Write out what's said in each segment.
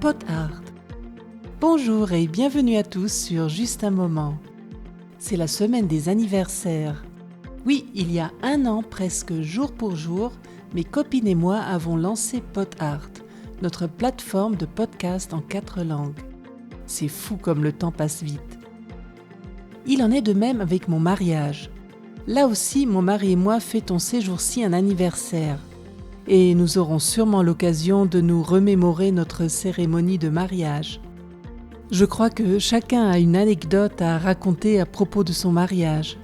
Pot Art. Bonjour et bienvenue à tous sur Juste un moment. C'est la semaine des anniversaires. Oui, il y a un an, presque jour pour jour, mes copines et moi avons lancé Pot Art, notre plateforme de podcast en 4 langues. C'est fou comme le temps passe vite. Il en est de même avec mon mariage. Là aussi, mon mari et moi fêtons ces jours-ci un anniversaire. Et nous aurons sûrement l'occasion de nous remémorer notre cérémonie de mariage. Je crois que chacun a une anecdote à raconter à propos de son mariage.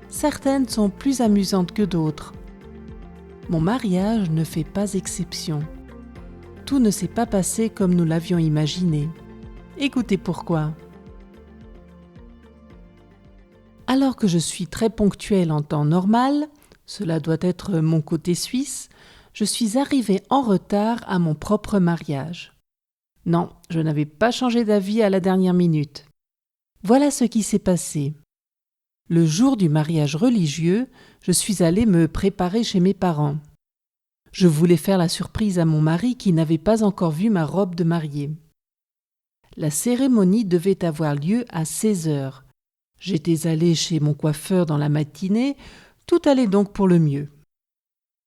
Certaines sont plus amusantes que d'autres. Mon mariage ne fait pas exception. Tout ne s'est pas passé comme nous l'avions imaginé. Écoutez pourquoi. Alors que je suis très ponctuelle en temps normal, cela doit être mon côté suisse, je suis arrivée en retard à mon propre mariage. Non, je n'avais pas changé d'avis à la dernière minute. Voilà ce qui s'est passé. Le jour du mariage religieux, je suis allée me préparer chez mes parents. Je voulais faire la surprise à mon mari qui n'avait pas encore vu ma robe de mariée. La cérémonie devait avoir lieu à 16h. J'étais allée chez mon coiffeur dans la matinée, tout allait donc pour le mieux.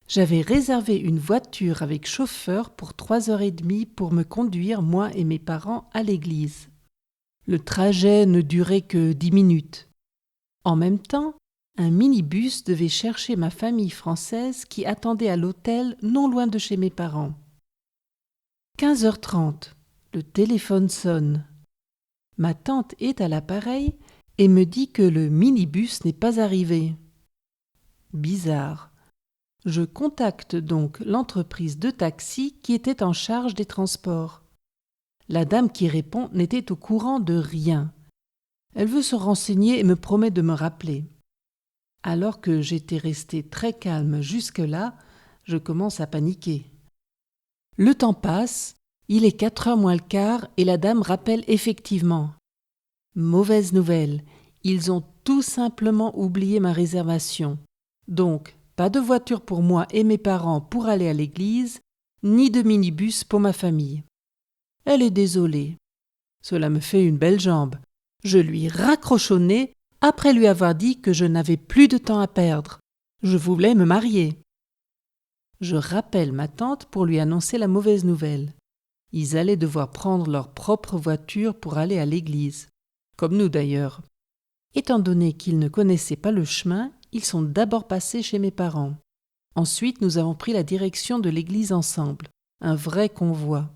J'avais réservé une voiture avec chauffeur pour 3h30 pour me conduire, moi et mes parents, à l'église. Le trajet ne durait que 10 minutes. En même temps, un minibus devait chercher ma famille française qui attendait à l'hôtel non loin de chez mes parents. 15h30, le téléphone sonne. Ma tante est à l'appareil et me dit que le minibus n'est pas arrivé. Bizarre. Je contacte donc l'entreprise de taxi qui était en charge des transports. La dame qui répond n'était au courant de rien. Elle veut se renseigner et me promet de me rappeler. Alors que j'étais restée très calme jusque-là, je commence à paniquer. Le temps passe, il est 4h moins le quart et la dame rappelle effectivement. Mauvaise nouvelle, ils ont tout simplement oublié ma réservation. Donc, pas de voiture pour moi et mes parents pour aller à l'église, ni de minibus pour ma famille. Elle est désolée. Cela me fait une belle jambe. Je lui raccroche au nez après lui avoir dit que je n'avais plus de temps à perdre. Je voulais me marier. Je rappelle ma tante pour lui annoncer la mauvaise nouvelle. Ils allaient devoir prendre leur propre voiture pour aller à l'église. Comme nous d'ailleurs. Étant donné qu'ils ne connaissaient pas le chemin, ils sont d'abord passés chez mes parents. Ensuite, nous avons pris la direction de l'église ensemble. Un vrai convoi.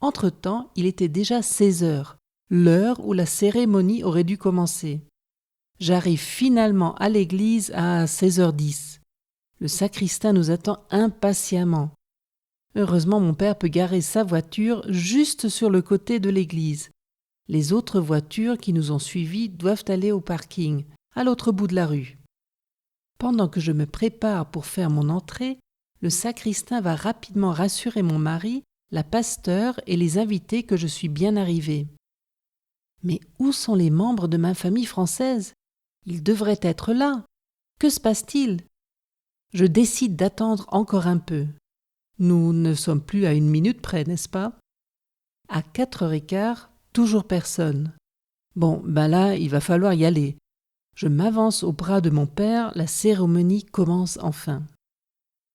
Entre-temps, il était déjà 16h, l'heure où la cérémonie aurait dû commencer. J'arrive finalement à l'église à 16h10. Le sacristain nous attend impatiemment. Heureusement, mon père peut garer sa voiture juste sur le côté de l'église. Les autres voitures qui nous ont suivis doivent aller au parking, à l'autre bout de la rue. Pendant que je me prépare pour faire mon entrée, le sacristain va rapidement rassurer mon mari, la pasteur et les invités que je suis bien arrivée. Mais où sont les membres de ma famille française ? Ils devraient être là. Que se passe-t-il ? Je décide d'attendre encore un peu. Nous ne sommes plus à 1 minute près, n'est-ce pas ? À 4h15, toujours personne. Bon, là, il va falloir y aller. Je m'avance au bras de mon père, la cérémonie commence enfin.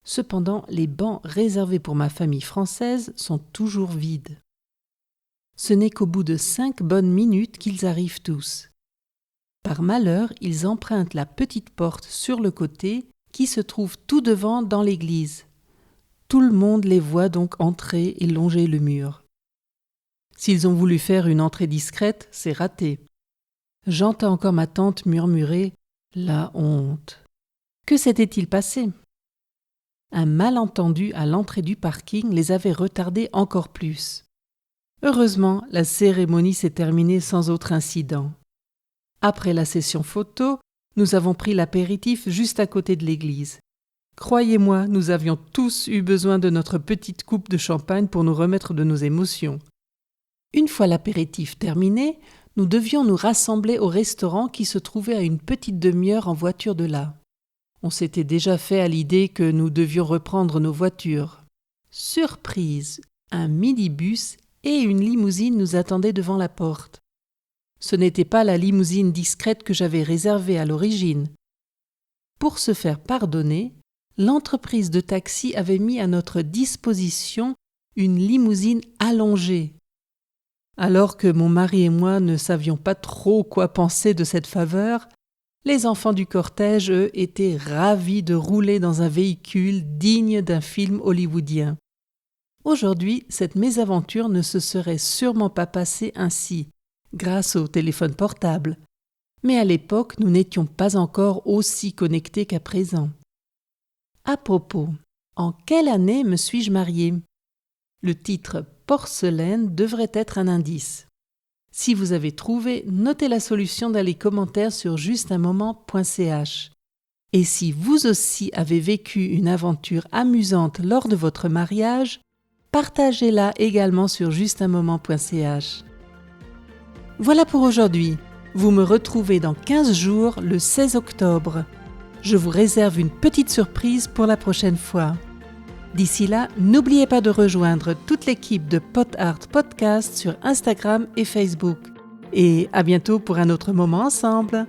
Cependant, les bancs réservés pour ma famille française sont toujours vides. Ce n'est qu'au bout de 5 bonnes minutes qu'ils arrivent tous. Par malheur, ils empruntent la petite porte sur le côté qui se trouve tout devant dans l'église. Tout le monde les voit donc entrer et longer le mur. S'ils ont voulu faire une entrée discrète, c'est raté. J'entends encore ma tante murmurer « La honte ». Que s'était-il passé ? Un malentendu à l'entrée du parking les avait retardés encore plus. Heureusement, la cérémonie s'est terminée sans autre incident. Après la session photo, nous avons pris l'apéritif juste à côté de l'église. Croyez-moi, nous avions tous eu besoin de notre petite coupe de champagne pour nous remettre de nos émotions. Une fois l'apéritif terminé, nous devions nous rassembler au restaurant qui se trouvait à une petite demi-heure en voiture de là. On s'était déjà fait à l'idée que nous devions reprendre nos voitures. Surprise, un minibus et une limousine nous attendaient devant la porte. Ce n'était pas la limousine discrète que j'avais réservée à l'origine. Pour se faire pardonner, l'entreprise de taxi avait mis à notre disposition une limousine allongée. Alors que mon mari et moi ne savions pas trop quoi penser de cette faveur, les enfants du cortège, eux, étaient ravis de rouler dans un véhicule digne d'un film hollywoodien. Aujourd'hui, cette mésaventure ne se serait sûrement pas passée ainsi, grâce au téléphone portable. Mais à l'époque, nous n'étions pas encore aussi connectés qu'à présent. À propos, en quelle année me suis-je mariée ? Le titre « Porcelaine » devrait être un indice. Si vous avez trouvé, notez la solution dans les commentaires sur justunmoment.ch. Et si vous aussi avez vécu une aventure amusante lors de votre mariage, partagez-la également sur justunmoment.ch. Voilà pour aujourd'hui. Vous me retrouvez dans 15 jours, le 16 octobre. Je vous réserve une petite surprise pour la prochaine fois. D'ici là, n'oubliez pas de rejoindre toute l'équipe de Pot Art Podcast sur Instagram et Facebook. Et à bientôt pour un autre moment ensemble.